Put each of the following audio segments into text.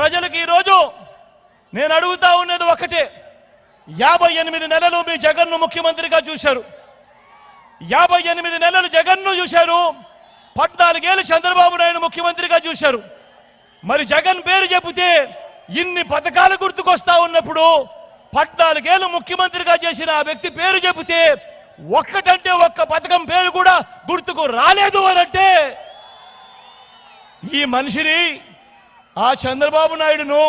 ప్రజలకు ఈరోజు నేను అడుగుతా ఉన్నది ఒకటే, 58 నెలలు మీ జగన్ను ముఖ్యమంత్రిగా చూశారు, 58 నెలలు జగన్ను చూశారు, 14 ఏళ్ళు చంద్రబాబు నాయుడు ముఖ్యమంత్రిగా చూశారు. మరి జగన్ పేరు చెబితే ఇన్ని పథకాలు గుర్తుకొస్తా ఉన్నప్పుడు 14 ఏళ్ళు ముఖ్యమంత్రిగా చేసిన ఆ వ్యక్తి పేరు చెబితే ఒక్కటంటే ఒక్క పథకం పేరు కూడా గుర్తుకు రాలేదు అనంటే ఈ మనిషిని, ఆ చంద్రబాబు నాయుడును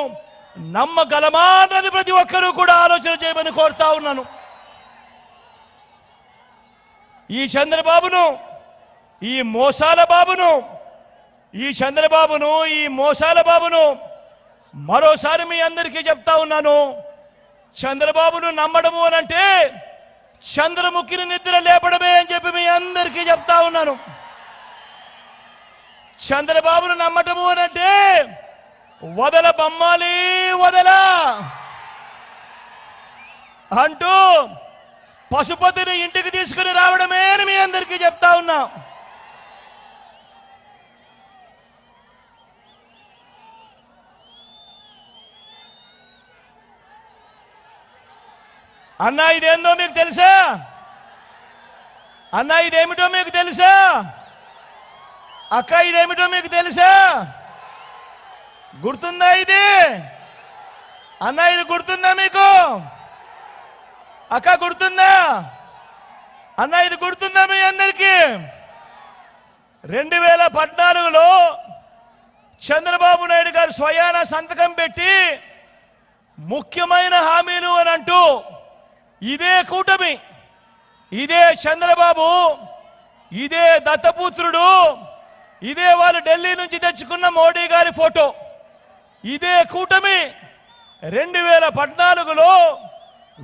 నమ్మగలమా అన్నది ప్రతి ఒక్కరూ కూడా ఆలోచన చేయమని కోరుతా ఉన్నాను. ఈ చంద్రబాబును, ఈ మోసాల బాబును, ఈ చంద్రబాబును, ఈ మోసాల బాబును మరోసారి మీ అందరికీ చెప్తా ఉన్నాను. చంద్రబాబును నమ్మడము అనంటే చంద్రముఖిని నిద్ర లేపడమే అని చెప్పి మీ అందరికీ చెప్తా ఉన్నాను. చంద్రబాబును నమ్మటము అనంటే వదల బొమ్మాలి వదల అంటూ పశుపతిని ఇంటికి తీసుకుని రావడమే అని మీ అందరికీ చెప్తా ఉన్నా. అన్నా ఇదేందో మీకు తెలుసా? అన్నా ఇదేమిటో మీకు తెలుసా? అక్క ఇదేమిటో మీకు తెలుసా? గుర్తుందా ఇది? అన్నా ఇది గుర్తుందా మీకు? అక్క గుర్తుందా? అన్నా ఇది గుర్తుందా మీ అందరికీ? 2014లో చంద్రబాబు నాయుడు గారు స్వయాన సంతకం పెట్టి ముఖ్యమైన హామీలు అని అంటూ ఇదే కూటమి, ఇదే చంద్రబాబు, ఇదే దత్తపుత్రుడు, ఇదే వాళ్ళు ఢిల్లీ నుంచి తెచ్చుకున్న మోడీ గారి ఫోటో, ఇదే కూటమి 2014లో